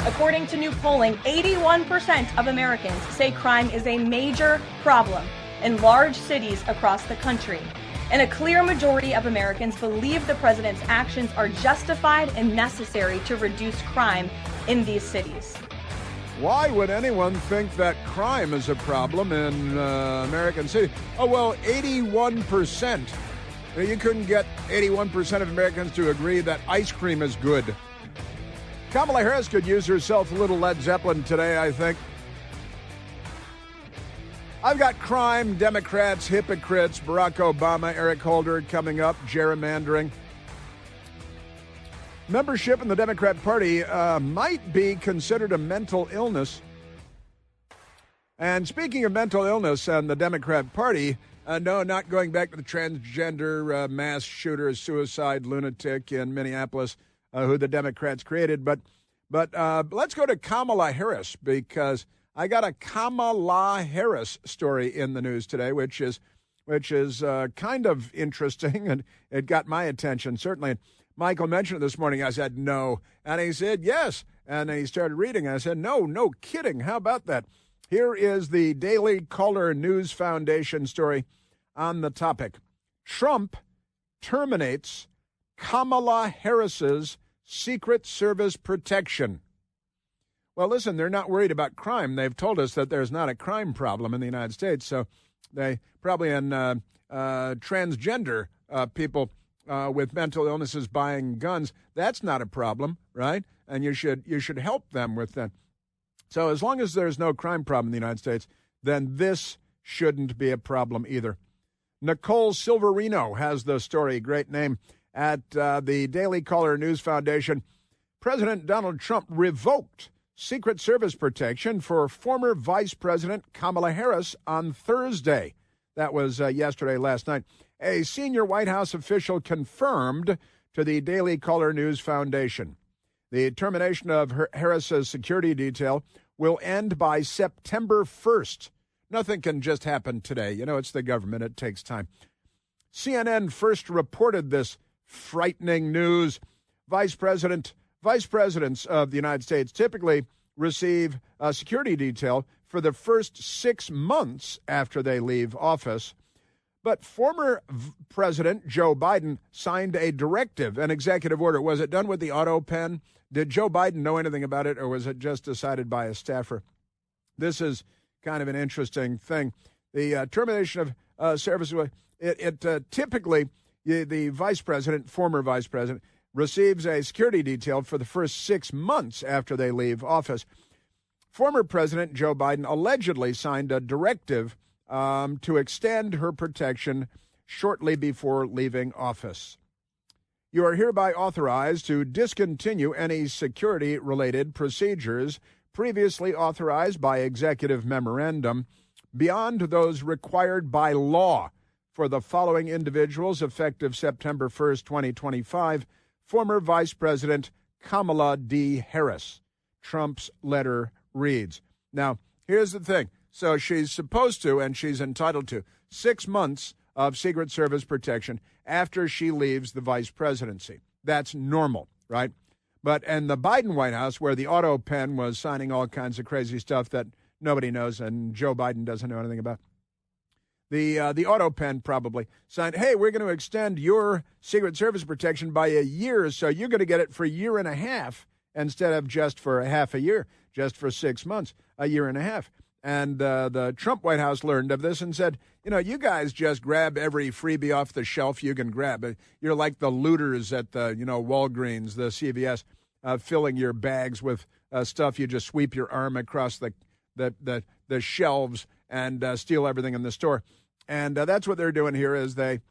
According to new polling, 81% of Americans say crime is a major problem in large cities across the country. And a clear majority of Americans believe the president's actions are justified and necessary to reduce crime in these cities. Why would anyone think that crime is a problem in American cities? Oh, well, 81%. You couldn't get 81% of Americans to agree that ice cream is good. Kamala Harris could use herself a little Led Zeppelin today, I think. I've got crime, Democrats, hypocrites, Barack Obama, Eric Holder coming up, gerrymandering. Membership in the Democrat Party might be considered a mental illness. And speaking of mental illness and the Democrat Party, no, not going back to the transgender mass shooter, suicide lunatic in Minneapolis, who the Democrats created. But let's go to Kamala Harris, because I got a Kamala Harris story in the news today, which is kind of interesting, and it got my attention, certainly. Michael mentioned it this morning. I said, no. And he said, yes. And then he started reading. I said, no kidding. How about that? Here is the Daily Caller News Foundation story on the topic. Trump terminates Kamala Harris's Secret Service protection. Well, listen, they're not worried about crime. They've told us that there's not a crime problem in the United States. So they probably in transgender people with mental illnesses buying guns, that's not a problem, right? And you should help them with that. So as long as there's no crime problem in the United States, then this shouldn't be a problem either. Nicole Silverino has the story, great name, at the Daily Caller News Foundation. President Donald Trump revoked Secret Service protection for former Vice President Kamala Harris on Thursday. That was last night. A senior White House official confirmed to the Daily Caller News Foundation. The termination of Harris's security detail will end by September 1st. Nothing can just happen today. You know, it's the government. It takes time. CNN first reported this frightening news. Vice presidents of the United States typically receive a security detail for the first 6 months after they leave office. But former President Joe Biden signed a directive, an executive order. Was it done with the auto pen? Did Joe Biden know anything about it, or was it just decided by a staffer? This is kind of an interesting thing. The termination of service, typically the vice president, former vice president, receives a security detail for the first 6 months after they leave office. Former President Joe Biden allegedly signed a directive to extend her protection shortly before leaving office. You are hereby authorized to discontinue any security-related procedures previously authorized by executive memorandum beyond those required by law for the following individuals effective September 1st, 2025. Former Vice President Kamala D. Harris. Trump's letter reads. Now, here's the thing. So she's supposed to, and she's entitled to, 6 months of Secret Service protection after she leaves the vice presidency. That's normal, right? But in the Biden White House, where the auto pen was signing all kinds of crazy stuff that nobody knows and Joe Biden doesn't know anything about, the auto pen probably signed, hey, we're going to extend your Secret Service protection by a year, so you're going to get it for a year and a half instead of just for a half a year, just for 6 months, a year and a half. And the Trump White House learned of this and said, you know, you guys just grab every freebie off the shelf you can grab. You're like the looters at the, Walgreens, the CVS, filling your bags with stuff. You just sweep your arm across the shelves and steal everything in the store. And that's what they're doing here is they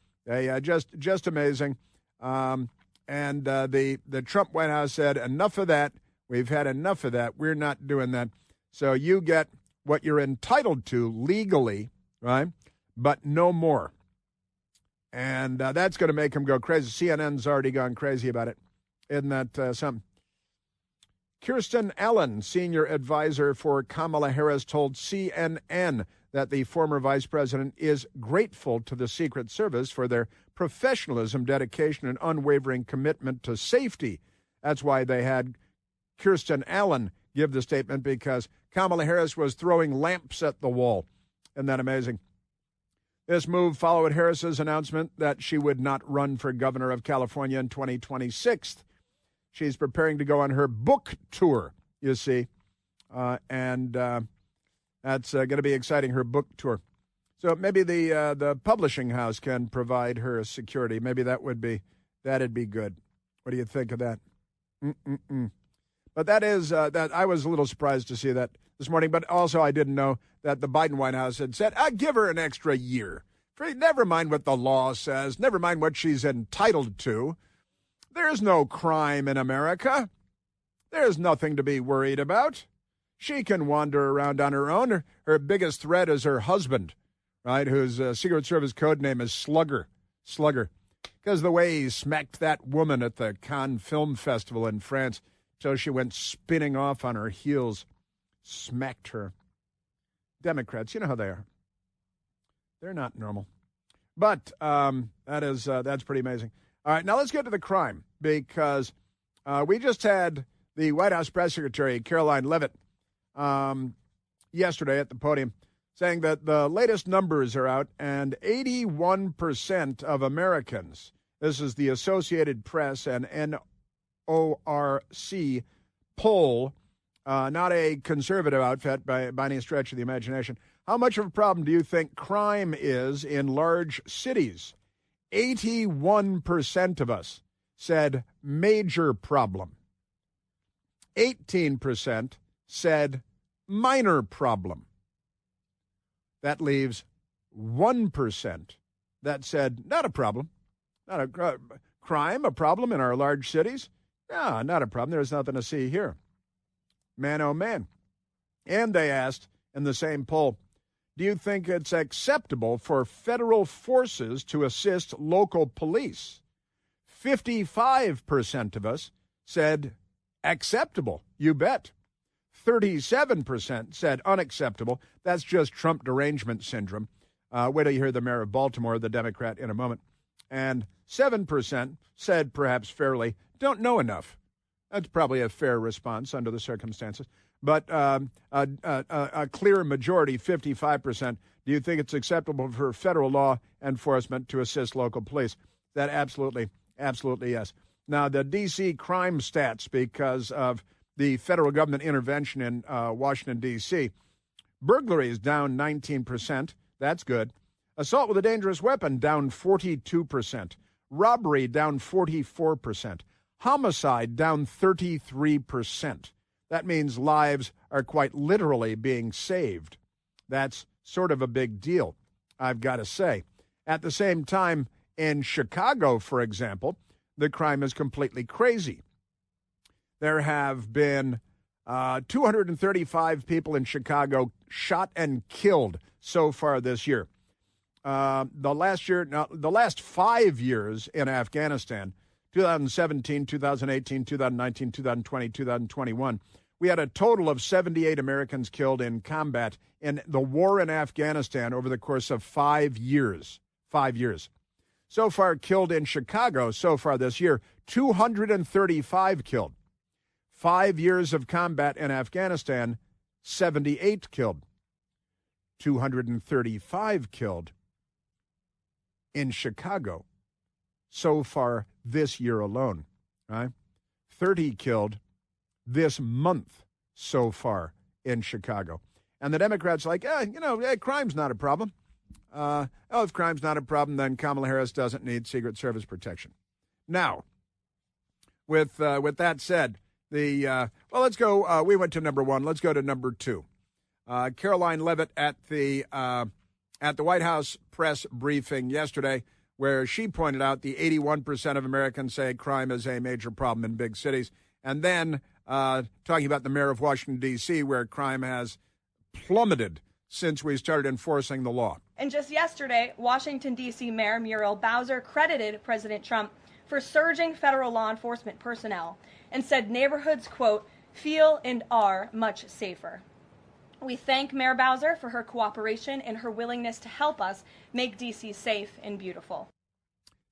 just amazing. And the Trump White House said, enough of that. We've had enough of that. We're not doing that. So you get what you're entitled to legally, right? But no more. And that's going to make them go crazy. CNN's already gone crazy about it. Isn't that something? Kirsten Allen, senior advisor for Kamala Harris, told CNN that the former vice president is grateful to the Secret Service for their professionalism, dedication, and unwavering commitment to safety. That's why they had Kirsten Allen give the statement because Kamala Harris was throwing lamps at the wall. Isn't that amazing? This move followed Harris's announcement that she would not run for governor of California in 2026. She's preparing to go on her book tour, you see, and that's going to be exciting, her book tour. So maybe the publishing house can provide her security. Maybe that'd be good. What do you think of that? But that is that I was a little surprised to see that this morning. But also I didn't know that the Biden White House had said, give her an extra year. Never mind what the law says. Never mind what she's entitled to. There's no crime in America. There's nothing to be worried about. She can wander around on her own. Her biggest threat is her husband, right, whose Secret Service code name is Slugger. Because the way he smacked that woman at the Cannes Film Festival in France till she went spinning off on her heels, smacked her. Democrats, you know how they are. They're not normal. But that's pretty amazing. All right, now let's get to the crime, because we just had the White House press secretary, Caroline Leavitt, yesterday at the podium, saying that the latest numbers are out, and 81% of Americans, this is the Associated Press and NORC poll, not a conservative outfit by any stretch of the imagination. How much of a problem do you think crime is in large cities? 81% of us said major problem. 18% said minor problem. That leaves 1% that said not a problem. Not a crime, a problem in our large cities? No, not a problem. There's nothing to see here. Man, oh man. And they asked in the same poll, do you think it's acceptable for federal forces to assist local police? 55% of us said acceptable, you bet. 37% said unacceptable. That's just Trump derangement syndrome. Wait till you hear the mayor of Baltimore, the Democrat, in a moment. And 7% said, perhaps fairly, don't know enough. That's probably a fair response under the circumstances. But a clear majority, 55%, do you think it's acceptable for federal law enforcement to assist local police? That absolutely yes. Now, the D.C. crime stats, because of the federal government intervention in Washington, D.C., burglary is down 19%. That's good. Assault with a dangerous weapon down 42%. Robbery down 44%. Homicide down 33%. That means lives are quite literally being saved. That's sort of a big deal, I've got to say. At the same time, in Chicago, for example, the crime is completely crazy. There have been 235 people in Chicago shot and killed so far this year. The last 5 years in Afghanistan, 2017, 2018, 2019, 2020, 2021, we had a total of 78 Americans killed in combat in the war in Afghanistan over the course of 5 years. 5 years. So far killed in Chicago, so far this year, 235 killed. 5 years of combat in Afghanistan, 78 killed. 235 killed in Chicago so far this year alone, right? 30 killed this month so far in Chicago. And the Democrats are like, crime's not a problem. If crime's not a problem, then Kamala Harris doesn't need Secret Service protection. Now, with that said, let's go. We went to number one. Let's go to number two. Caroline Leavitt at the White House press briefing yesterday, where she pointed out the 81% of Americans say crime is a major problem in big cities, and then talking about the mayor of Washington, D.C., where crime has plummeted since we started enforcing the law. And just yesterday, Washington, D.C. Mayor Muriel Bowser credited President Trump for surging federal law enforcement personnel and said neighborhoods, quote, feel and are much safer. We thank Mayor Bowser for her cooperation and her willingness to help us make D.C. safe and beautiful.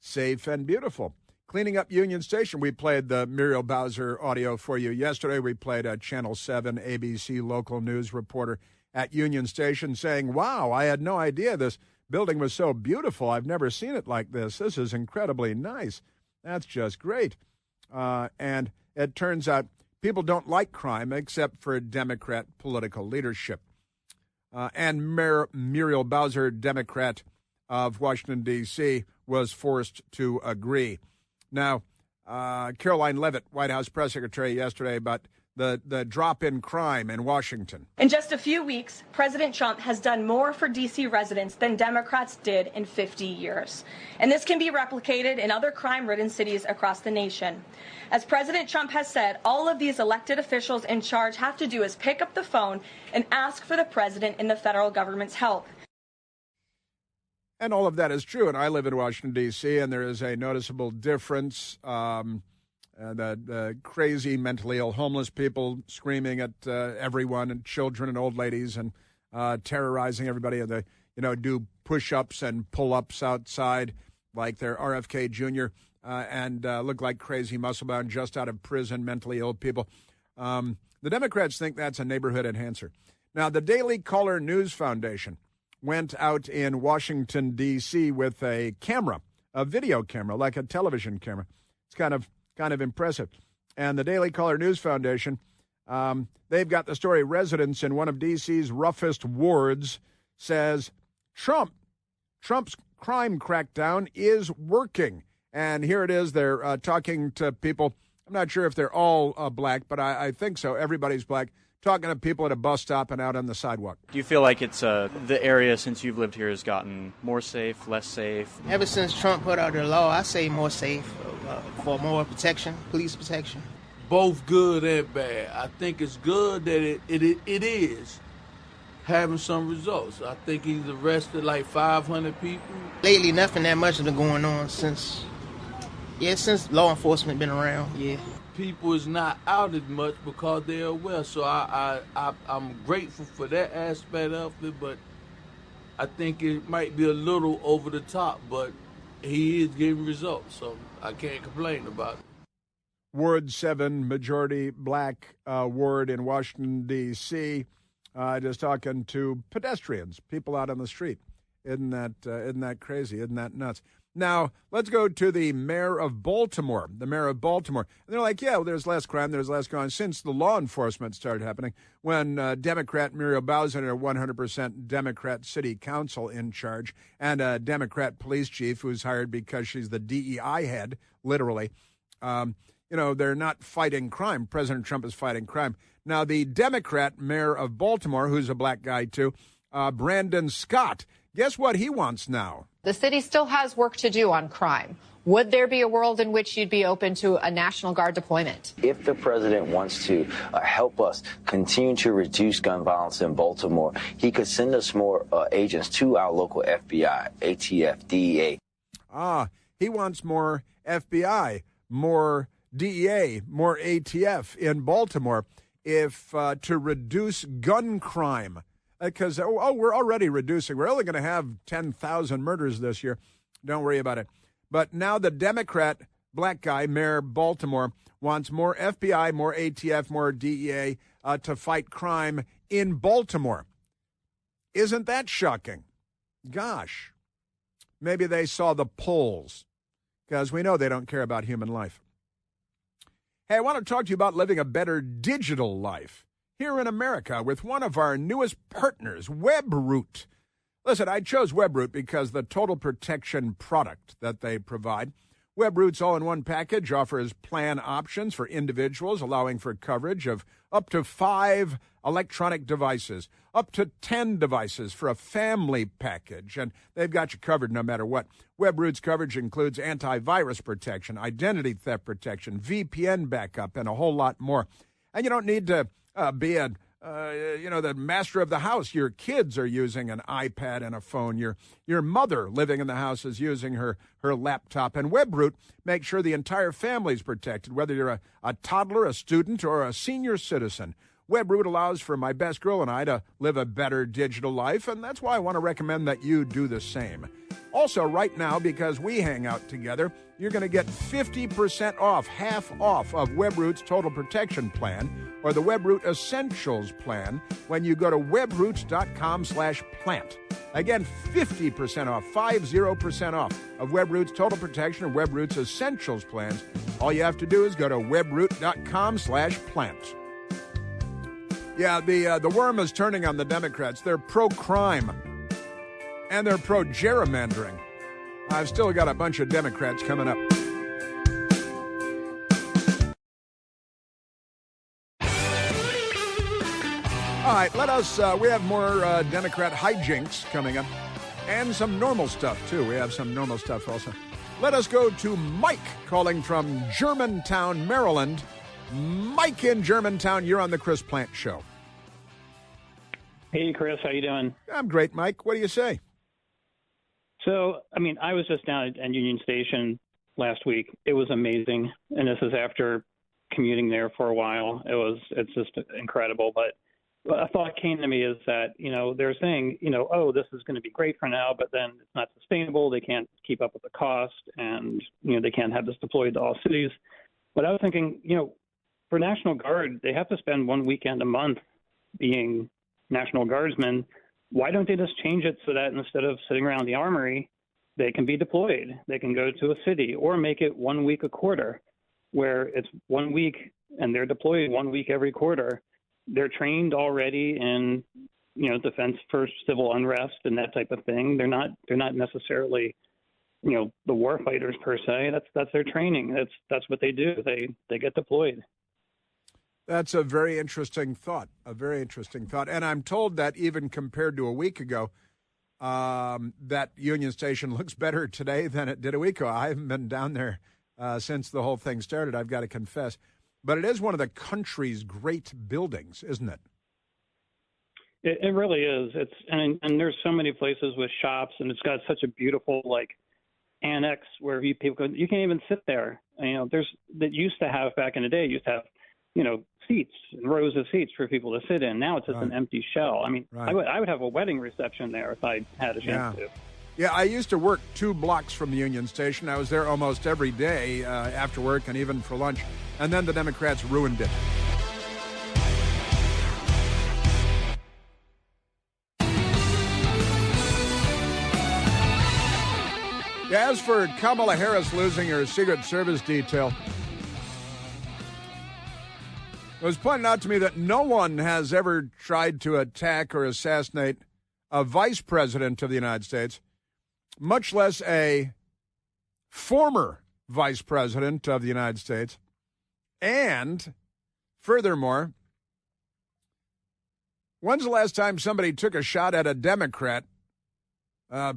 Safe and beautiful. cleaning up Union Station. We played the Muriel Bowser audio for you yesterday. We played a Channel 7 ABC local news reporter at Union Station saying, wow, I had no idea this building was so beautiful. I've never seen it like this. This is incredibly nice. That's just great. And it turns out people don't like crime except for Democrat political leadership. And Mayor Muriel Bowser, Democrat of Washington, D.C., was forced to agree. Now, Caroline Leavitt, White House press secretary, yesterday about the drop in crime in Washington. In just a few weeks, President Trump has done more for D.C. residents than Democrats did in 50 years. And this can be replicated in other crime-ridden cities across the nation. As President Trump has said, all of these elected officials in charge have to do is pick up the phone and ask for the president and the federal government's help. And all of that is true. And I live in Washington, D.C., and there is a noticeable difference. The crazy, mentally ill, homeless people screaming at everyone, and children and old ladies, and terrorizing everybody. And do push-ups and pull-ups outside like they're RFK Jr. And look like crazy, muscle-bound, just out of prison, mentally ill people. The Democrats think that's a neighborhood enhancer. Now, the Daily Caller News Foundation went out in Washington, D.C. with a camera, a video camera, like a television camera. It's kind of impressive. And the Daily Caller News Foundation, they've got the story, residents in one of D.C.'s roughest wards says Trump's crime crackdown is working. And here it is. They're talking to people. I'm not sure if they're all black, but I think so. Everybody's black. Talking to people at a bus stop and out on the sidewalk. Do you feel like it's the area since you've lived here has gotten more safe, less safe? Ever since Trump put out the law, I say more safe for more protection, police protection. Both good and bad. I think it's good that it is having some results. I think he's arrested like 500 people. Lately, nothing that much has been going on since law enforcement been around, yeah. People is not out as much because they're aware. So I'm grateful for that aspect of it, but I think it might be a little over the top, but he is getting results, so I can't complain about it. Ward 7, majority black ward in Washington, D.C., just talking to pedestrians, people out on the street. Isn't that crazy? Isn't that nuts? Now, let's go to the mayor of Baltimore. The mayor of Baltimore. And they're like, yeah, well, there's less crime, there's less crime since the law enforcement started happening. When Democrat Muriel Bowser and a 100% Democrat city council in charge, and a Democrat police chief who's hired because she's the DEI head, literally. They're not fighting crime. President Trump is fighting crime. Now, the Democrat mayor of Baltimore, who's a black guy too, Brandon Scott, guess what he wants now? The city still has work to do on crime. Would there be a world in which you'd be open to a National Guard deployment? If the president wants to help us continue to reduce gun violence in Baltimore, he could send us more agents to our local FBI, ATF, DEA. He wants more FBI, more DEA, more ATF in Baltimore to reduce gun crime. Because, we're already reducing. We're only going to have 10,000 murders this year. Don't worry about it. But now the Democrat black guy, Mayor Baltimore, wants more FBI, more ATF, more DEA to fight crime in Baltimore. Isn't that shocking? Gosh. Maybe they saw the polls, because we know they don't care about human life. Hey, I want to talk to you about living a better digital life here in America with one of our newest partners, WebRoot. Listen, I chose WebRoot because the total protection product that they provide. WebRoot's all-in-one package offers plan options for individuals, allowing for coverage of up to 5 electronic devices, up to 10 devices for a family package, and they've got you covered no matter what. WebRoot's coverage includes antivirus protection, identity theft protection, VPN backup, and a whole lot more. And you don't need to be the master of the house. Your kids are using an iPad and a phone. Your mother living in the house is using her laptop. And WebRoot makes sure the entire family is protected, whether you're a toddler, a student, or a senior citizen. WebRoot allows for my best girl and I to live a better digital life, and that's why I want to recommend that you do the same. Also, right now, because we hang out together, you're going to get 50% off, half off of WebRoot's Total Protection Plan or the WebRoot Essentials Plan when you go to webroots.com/plant. Again, 50% off, 50% off of WebRoot's Total Protection and WebRoot's Essentials Plans. All you have to do is go to webroot.com/plant. Yeah, the worm is turning on the Democrats. They're pro-crime. And they're pro-gerrymandering. I've still got a bunch of Democrats coming up. All right, we have more Democrat hijinks coming up. And some normal stuff, too. We have some normal stuff also. Let us go to Mike calling from Germantown, Maryland. Mike in Germantown, you're on the Chris Plant Show. Hey, Chris, how you doing? I'm great, Mike. What do you say? So, I was just down at Union Station last week. It was amazing, and this is after commuting there for a while. It's just incredible. But a thought came to me is that, they're saying, oh, this is going to be great for now, but then it's not sustainable. They can't keep up with the cost, and, they can't have this deployed to all cities. But I was thinking, for National Guard, they have to spend one weekend a month being National Guardsmen. Why don't they just change it so that instead of sitting around the armory, they can be deployed? They can go to a city, or make it 1 week a quarter, where it's 1 week and they're deployed 1 week every quarter. They're trained already in, defense for civil unrest and that type of thing. They're not necessarily, the war fighters per se. That's their training. That's what they do. They get deployed. That's a very interesting thought, And I'm told that even compared to a week ago, that Union Station looks better today than it did a week ago. I haven't been down there since the whole thing started, I've got to confess. But it is one of the country's great buildings, isn't it? It really is. And there's so many places with shops, and it's got such a beautiful, annex where you can't even sit there. That used to have back in the day, used to have, seats and rows of seats for people to sit in. Now it's just an empty shell. Right. I would have a wedding reception there if I had a chance to. Yeah, I used to work 2 blocks from the Union Station. I was there almost every day after work and even for lunch. And then the Democrats ruined it. As for Kamala Harris losing her Secret Service detail, it was pointed out to me that no one has ever tried to attack or assassinate a vice president of the United States, much less a former vice president of the United States. And furthermore, when's the last time somebody took a shot at a Democrat,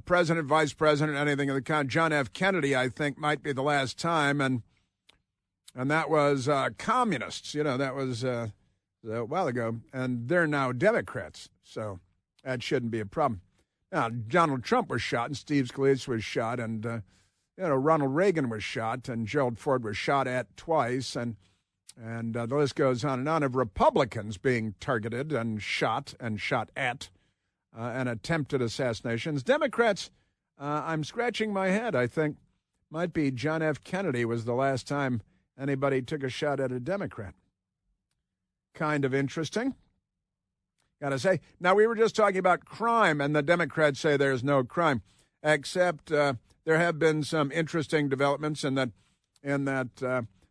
president, vice president, anything of the kind? John F. Kennedy, I think, might be the last time, and that was communists. That was a while ago, and they're now Democrats, so that shouldn't be a problem. Now, Donald Trump was shot, and Steve Scalise was shot, and Ronald Reagan was shot, and Gerald Ford was shot at twice, and the list goes on and on of Republicans being targeted and shot at, and attempted assassinations. Democrats, I'm scratching my head. I think might be John F. Kennedy was the last time anybody took a shot at a Democrat. Kind of interesting, gotta say. Now, we were just talking about crime, and the Democrats say there's no crime, except there have been some interesting developments in that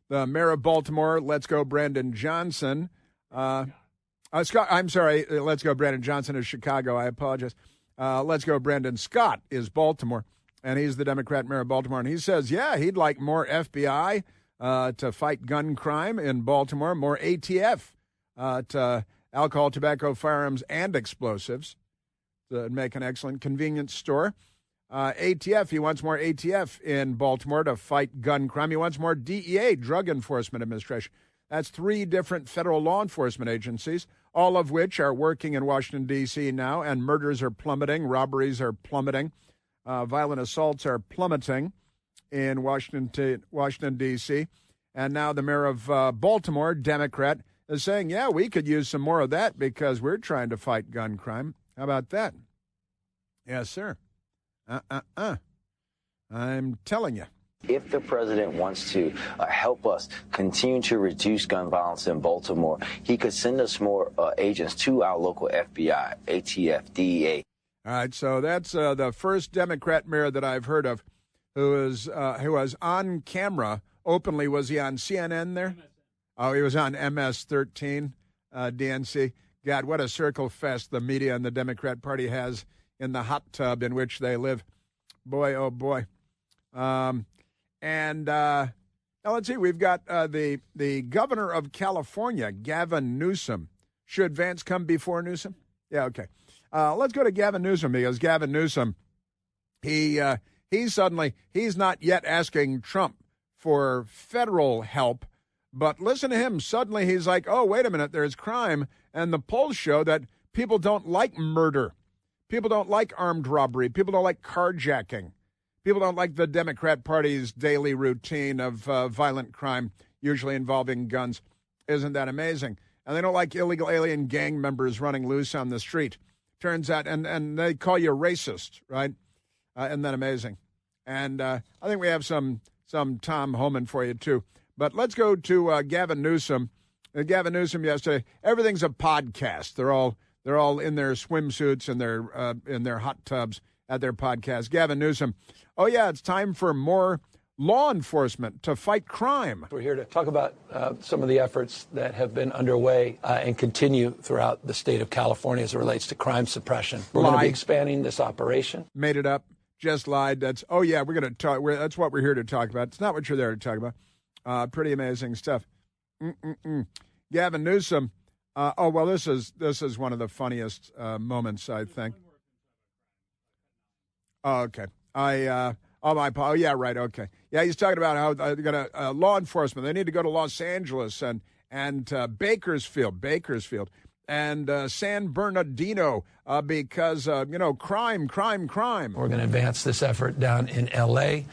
the mayor of Baltimore, Let's Go Brandon Johnson, let's Go Brandon Johnson is Chicago, I apologize. Let's Go Brandon Scott is Baltimore, and he's the Democrat mayor of Baltimore, and he says, he'd like more FBI to fight gun crime in Baltimore, more ATF to alcohol, tobacco, firearms, and explosives to make an excellent convenience store. ATF, he wants more ATF in Baltimore to fight gun crime. He wants more DEA, Drug Enforcement Administration. That's 3 different federal law enforcement agencies, all of which are working in Washington, D.C. now, and murders are plummeting, robberies are plummeting, violent assaults are plummeting in Washington, D.C. And now the mayor of Baltimore, Democrat, is saying, we could use some more of that because we're trying to fight gun crime. How about that? Yes, sir. I'm telling you. If the president wants to help us continue to reduce gun violence in Baltimore, he could send us more agents to our local FBI, ATF, DEA. All right, so that's the first Democrat mayor that I've heard of who was on camera openly. Was he on CNN there? Oh, he was on MS-13, DNC. God, what a circle fest the media and the Democrat Party has in the hot tub in which they live. Boy, oh boy. Now let's see, we've got the governor of California, Gavin Newsom. Should Vance come before Newsom? Yeah, okay. Let's go to Gavin Newsom, because Gavin Newsom, he's not yet asking Trump for federal help, but listen to him. Suddenly he's like, oh, wait a minute, there's crime, and the polls show that people don't like murder. People don't like armed robbery. People don't like carjacking. People don't like the Democrat Party's daily routine of violent crime, usually involving guns. Isn't that amazing? And they don't like illegal alien gang members running loose on the street. Turns out, and they call you racist, right? Isn't that amazing? And I think we have some Tom Homan for you, too. But let's go to Gavin Newsom. Gavin Newsom yesterday, everything's a podcast. They're all in their swimsuits and in their hot tubs at their podcast. Gavin Newsom, oh, yeah, it's time for more law enforcement to fight crime. We're here to talk about some of the efforts that have been underway and continue throughout the state of California as it relates to crime suppression. We're going to be expanding this operation. Made it up. Just lied. That's we're going to talk. That's what we're here to talk about. It's not what you're there to talk about. Pretty amazing stuff. Gavin Newsom. This is one of the funniest moments, I think. Oh, okay. Yeah, right. Okay. Yeah, he's talking about how they're going to law enforcement. They need to go to Los Angeles and Bakersfield, and San Bernardino because crime. We're going to advance this effort down in L.A.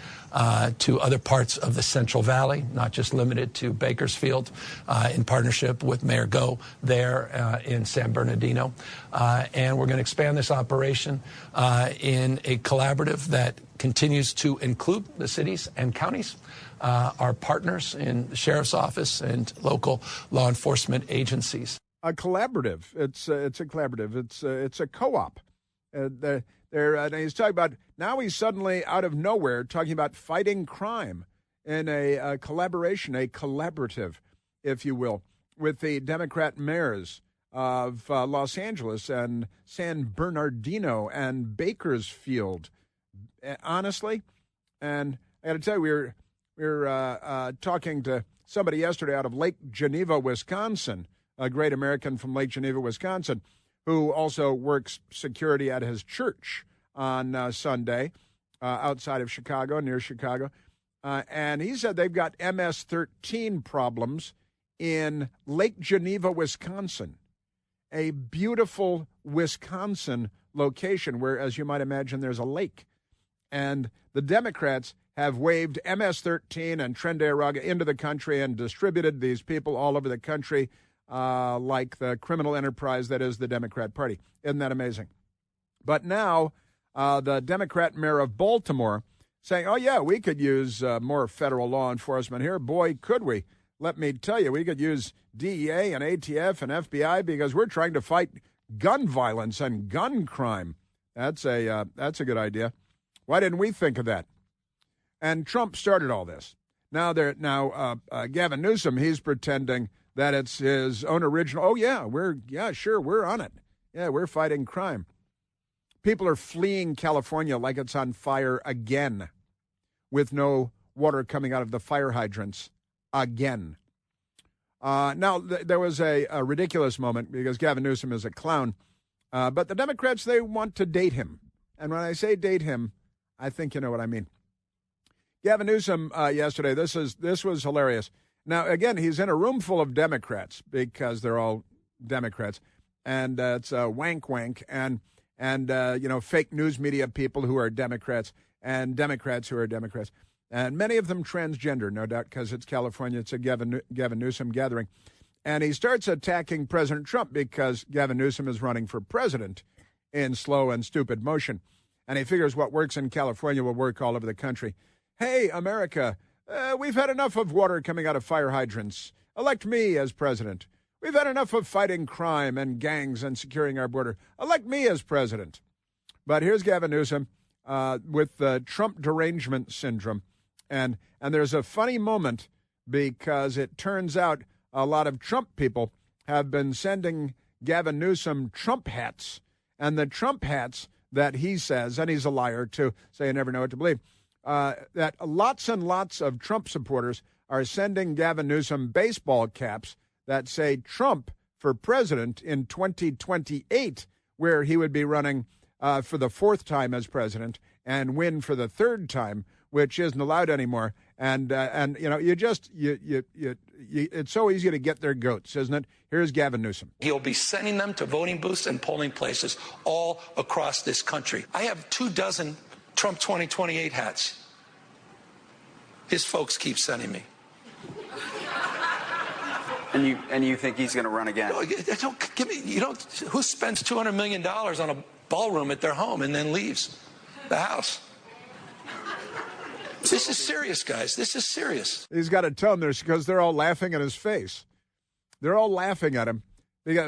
To other parts of the Central Valley, not just limited to Bakersfield, in partnership with Mayor Go there in San Bernardino. And we're going to expand this operation in a collaborative that continues to include the cities and counties, our partners in the sheriff's office and local law enforcement agencies. A collaborative. It's a collaborative. It's a co-op. And he's talking about now. He's suddenly out of nowhere talking about fighting crime in a collaboration, a collaborative, if you will, with the Democrat mayors of Los Angeles and San Bernardino and Bakersfield. Honestly, and I got to tell you, we were talking to somebody yesterday out of Lake Geneva, Wisconsin. A great American from Lake Geneva, Wisconsin, who also works security at his church on Sunday outside of Chicago, near Chicago. And he said they've got MS-13 problems in Lake Geneva, Wisconsin, a beautiful Wisconsin location where, as you might imagine, there's a lake. And the Democrats have waved MS-13 and Tren de Aragua into the country and distributed these people all over the country like the criminal enterprise that is the Democrat Party. Isn't that amazing? But now the Democrat mayor of Baltimore saying, oh, yeah, we could use more federal law enforcement here. Boy, could we. Let me tell you, we could use DEA and ATF and FBI because we're trying to fight gun violence and gun crime. That's a good idea. Why didn't we think of that? And Trump started all this. Now Gavin Newsom, he's pretending that it's his own original. Oh, yeah, we're on it. Yeah, we're fighting crime. People are fleeing California like it's on fire again with no water coming out of the fire hydrants again. Now, there was a ridiculous moment because Gavin Newsom is a clown, but the Democrats, they want to date him. And when I say date him, I think you know what I mean. Gavin Newsom yesterday, this was hilarious. Now, again, he's in a room full of Democrats because they're all Democrats, and it's wank and fake news media people who are Democrats and Democrats who are Democrats, and many of them transgender, no doubt, because it's California. It's a Gavin Newsom gathering, and he starts attacking President Trump because Gavin Newsom is running for president in slow and stupid motion. and he figures what works in California will work all over the country. Hey, America, we've had enough of water coming out of fire hydrants. Elect me as president. We've had enough of fighting crime and gangs and securing our border. Elect me as president. But here's Gavin Newsom with the Trump derangement syndrome. And there's a funny moment because it turns out a lot of Trump people have been sending Gavin Newsom Trump hats. And the Trump hats that he says, and he's a liar too, so you never know what to believe, that lots and lots of Trump supporters are sending Gavin Newsom baseball caps that say Trump for president in 2028, where he would be running for the fourth time as president and win for the third time, which isn't allowed anymore. And you know, it's so easy to get their goats, isn't it? Here's Gavin Newsom. He'll be sending them to voting booths and polling places all across this country. I have 24 Trump 2028 hats. His folks keep sending me. And you think he's going to run again? Don't give me. You don't. Who spends $200 million on a ballroom at their home and then leaves the house? This is serious, guys. This is serious. He's got to tell them this because they're all laughing at his face. They're all laughing at him.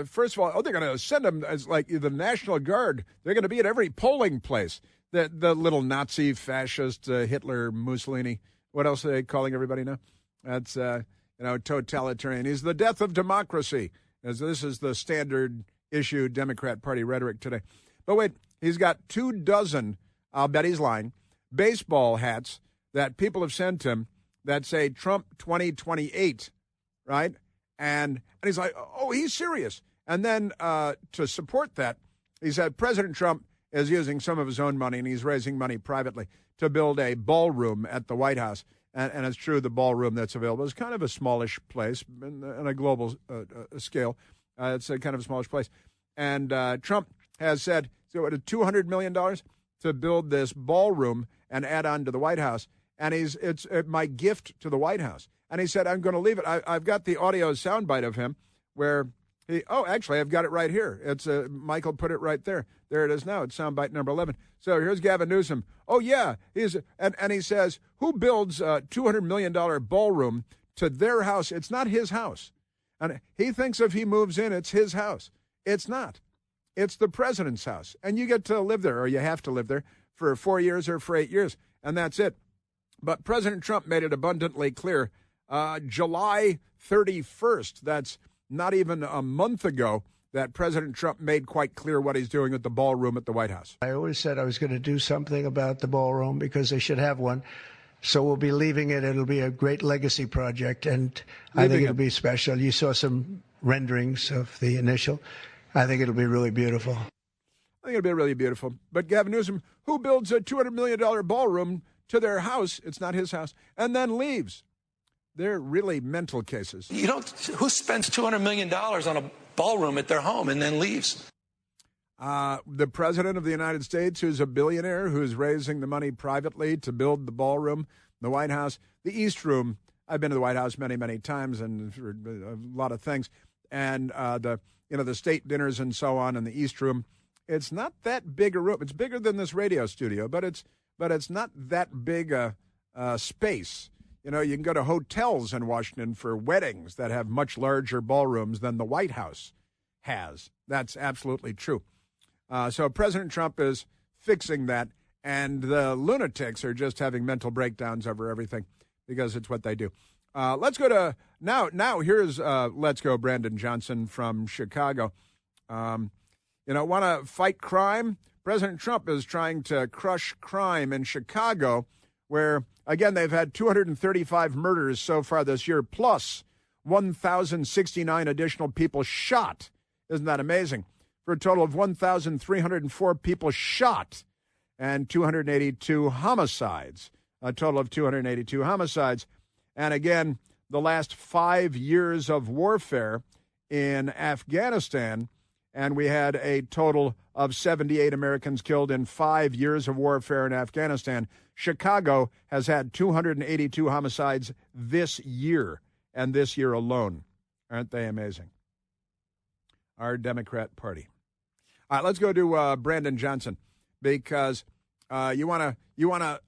First of all, they're going to send him as like the National Guard. They're going to be at every polling place. The little Nazi, fascist, Hitler, Mussolini. What else are they calling everybody now? That's, totalitarian. He's the death of democracy, as this is the standard issue Democrat Party rhetoric today. But wait, he's got 24, I'll bet he's lying, baseball hats that people have sent him that say Trump 2028, right? And he's like, oh, he's serious. And then to support that, he said President Trump is using some of his own money, and he's raising money privately to build a ballroom at the White House. And it's true, the ballroom that's available is kind of a smallish place in a global scale. It's a kind of a smallish place. And Trump has said, so $200 million to build this ballroom and add on to the White House. And it's my gift to the White House. And he said, I'm going to leave it. I've got the audio soundbite of him where actually, I've got it right here. It's Michael put it right there. There it is now. It's soundbite number 11. So here's Gavin Newsom. Oh, yeah. And he says, who builds a $200 million ballroom to their house? It's not his house. And he thinks if he moves in, it's his house. It's not. It's the president's house. And you get to live there, or you have to live there, for 4 years or for 8 years. And that's it. But President Trump made it abundantly clear. July 31st, that's not even a month ago, that President Trump made quite clear what he's doing at the ballroom at the White House. I always said I was going to do something about the ballroom because they should have one. So we'll be leaving it. It'll be a great legacy project, and I think it'll be special. You saw some renderings of the initial. I think it'll be really beautiful. I think it'll be really beautiful. But Gavin Newsom, who builds a $200 million ballroom to their house, it's not his house, and then leaves. They're really mental cases. Who spends $200 million on a ballroom at their home and then leaves? The president of the United States, who's a billionaire, who's raising the money privately to build the ballroom, the White House, the East Room. I've been to the White House many, many times and for a lot of things. And the state dinners and so on, and the East Room. It's not that big a room. It's bigger than this radio studio, but it's not that big a space. You know, you can go to hotels in Washington for weddings that have much larger ballrooms than the White House has. That's absolutely true. So President Trump is fixing that, and the lunatics are just having mental breakdowns over everything because it's what they do. Let's go to now. Here's Let's Go Brandon Johnson from Chicago. Want to fight crime? President Trump is trying to crush crime in Chicago, where, again, they've had 235 murders so far this year, plus 1,069 additional people shot. Isn't that amazing? For a total of 1,304 people shot and 282 homicides, a total of 282 homicides. And again, the last 5 years of warfare in Afghanistan, and we had a total of 78 Americans killed in 5 years of warfare in Afghanistan. Chicago has had 282 homicides this year, and this year alone. Aren't they amazing? Our Democrat Party. All right, let's go to Brandon Johnson, because You want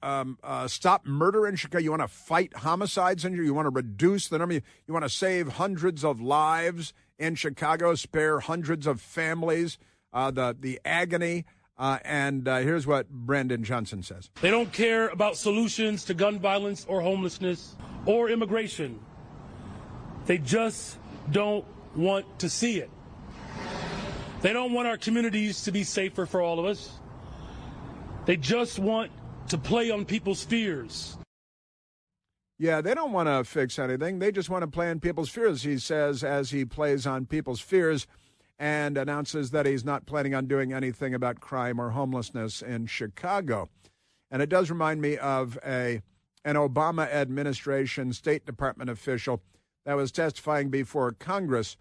to stop murder in Chicago. You want to fight homicides in here. You want to reduce the number. You want to save hundreds of lives in Chicago, spare hundreds of families the agony. And here's what Brandon Johnson says. They don't care about solutions to gun violence or homelessness or immigration. They just don't want to see it. They don't want our communities to be safer for all of us. They just want to play on people's fears. Yeah, they don't want to fix anything. They just want to play on people's fears, he says, as he plays on people's fears and announces that he's not planning on doing anything about crime or homelessness in Chicago. And it does remind me of an Obama administration State Department official that was testifying before Congress,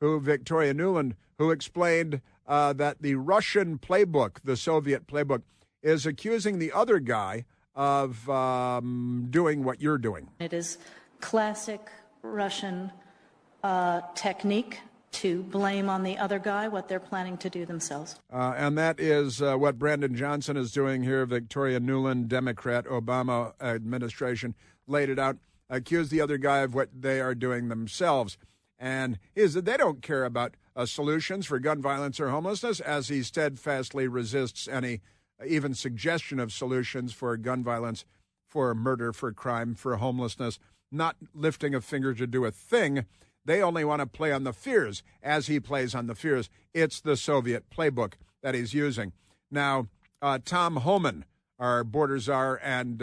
Victoria Nuland, who explained that the Russian playbook, the Soviet playbook, is accusing the other guy of doing what you're doing. It is classic Russian technique to blame on the other guy what they're planning to do themselves. And that is what Brandon Johnson is doing here. Victoria Nuland, Democrat, Obama administration, laid it out, accused the other guy of what they are doing themselves. And is that they don't care about solutions for gun violence or homelessness, as he steadfastly resists any even suggestion of solutions for gun violence, for murder, for crime, for homelessness, not lifting a finger to do a thing. They only want to play on the fears, as he plays on the fears. It's the Soviet playbook that he's using. Now, Tom Homan, our border czar and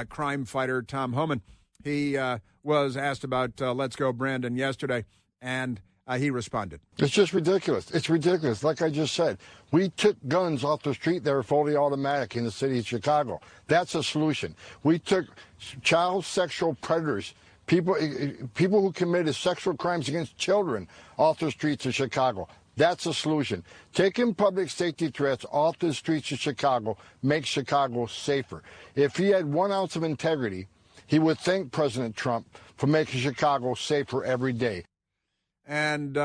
crime fighter Tom Homan, he was asked about Let's Go Brandon yesterday, and he responded. It's just ridiculous. It's ridiculous. Like I just said, we took guns off the street that were fully automatic in the city of Chicago. That's a solution. We took child sexual predators, people who committed sexual crimes against children, off the streets of Chicago. That's a solution. Taking public safety threats off the streets of Chicago makes Chicago safer. If he had 1 ounce of integrity, he would thank President Trump for making Chicago safer every day. And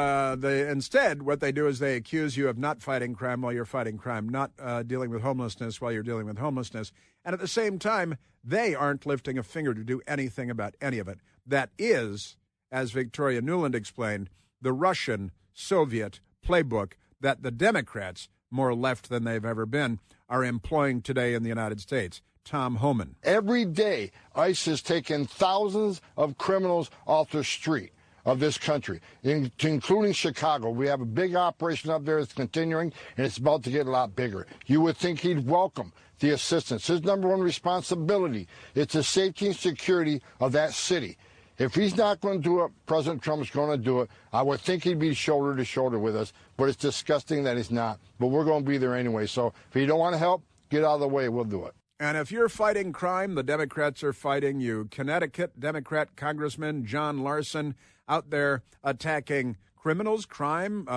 instead, what they do is they accuse you of not fighting crime while you're fighting crime, not dealing with homelessness while you're dealing with homelessness. And at the same time, they aren't lifting a finger to do anything about any of it. That is, as Victoria Nuland explained, the Russian Soviet playbook that the Democrats, more left than they've ever been, are employing today in the United States. Tom Homan. Every day, ICE has taken thousands of criminals off the street of this country, including Chicago. We have a big operation up there that's continuing, and it's about to get a lot bigger. You would think he'd welcome the assistance. His number one responsibility is the safety and security of that city. If he's not going to do it, President Trump is going to do it. I would think he'd be shoulder to shoulder with us, but it's disgusting that he's not. But we're going to be there anyway. So if you don't want to help, get out of the way. We'll do it. And if you're fighting crime, the Democrats are fighting you. Connecticut Democrat Congressman John Larson out there attacking criminals, crime,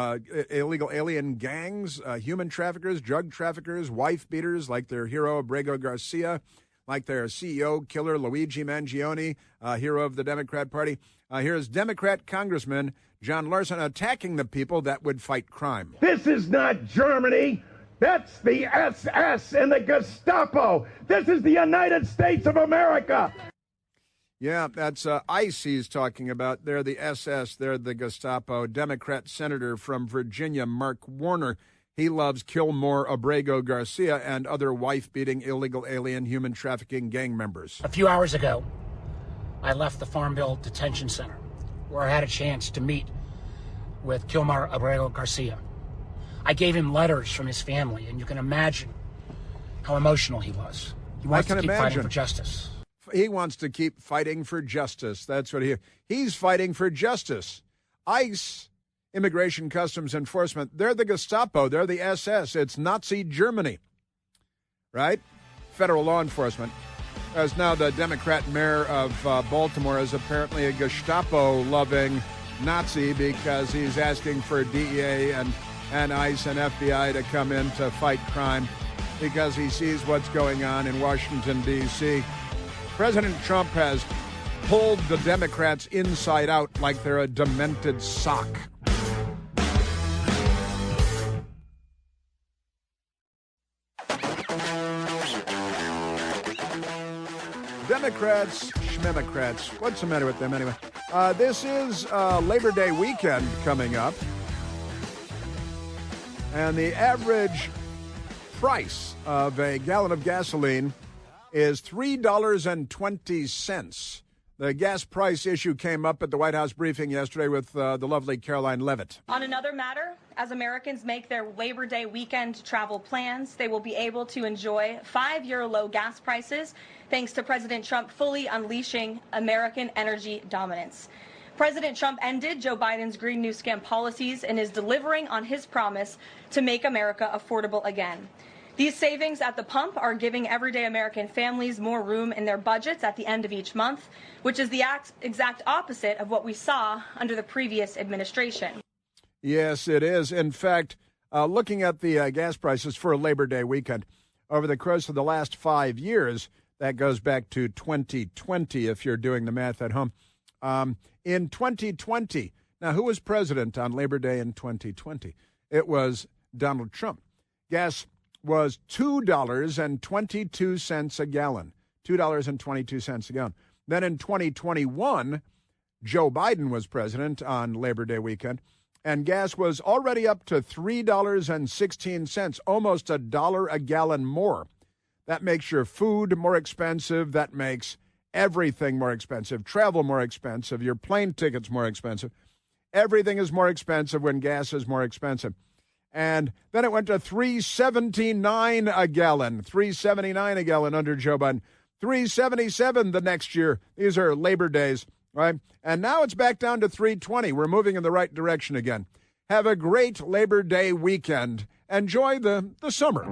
illegal alien gangs, human traffickers, drug traffickers, wife beaters like their hero Abrego Garcia, like their CEO killer Luigi Mangione, hero of the Democrat Party. Here's Democrat Congressman John Larson attacking the people that would fight crime. This is not Germany. That's the SS and the Gestapo. This is the United States of America. Yeah, that's ICE he's talking about. They're the SS, they're the Gestapo. Democrat Senator from Virginia, Mark Warner, he loves kill more Abrego Garcia and other wife-beating illegal alien human trafficking gang members. A few hours ago, I left the Farm Bill Detention Center, where I had a chance to meet with Kilmar Abrego Garcia. I gave him letters from his family, and you can imagine how emotional he was. He wants to keep fighting for justice. He wants to keep fighting for justice. That's what he's fighting for justice. ICE, Immigration Customs Enforcement, they're the Gestapo, they're the SS. It's Nazi Germany, right? Federal law enforcement. As now the Democrat mayor of Baltimore is apparently a Gestapo-loving Nazi because he's asking for DEA and ICE and FBI to come in to fight crime because he sees what's going on in Washington, D.C. President Trump has pulled the Democrats inside out like they're a demented sock. Democrats, Schmemocrats, what's the matter with them anyway? This is Labor Day weekend coming up. And the average price of a gallon of gasoline is $3.20. The gas price issue came up at the White House briefing yesterday with the lovely Caroline Leavitt. On another matter, as Americans make their Labor Day weekend travel plans, they will be able to enjoy 5-year low gas prices thanks to President Trump fully unleashing American energy dominance. President Trump ended Joe Biden's Green New Scam policies and is delivering on his promise to make America affordable again. These savings at the pump are giving everyday American families more room in their budgets at the end of each month, which is the exact opposite of what we saw under the previous administration. Yes, it is. In fact, looking at the gas prices for a Labor Day weekend, over the course of the last 5 years, that goes back to 2020 if you're doing the math at home. In 2020, now who was president on Labor Day in 2020? It was Donald Trump. Gas was $2.22 a gallon, $2.22 a gallon. Then in 2021, Joe Biden was president on Labor Day weekend, and gas was already up to $3.16, almost $1 a gallon more. That makes your food more expensive. That makes everything more expensive, travel more expensive, your plane tickets more expensive. Everything is more expensive when gas is more expensive. And then it went to $3.79 a gallon, $3.79 a gallon under Joe Biden, $3.77 the next year. These are Labor Days, right? And now it's back down to $3.20. We're moving in the right direction again. Have a great Labor Day weekend. Enjoy the summer.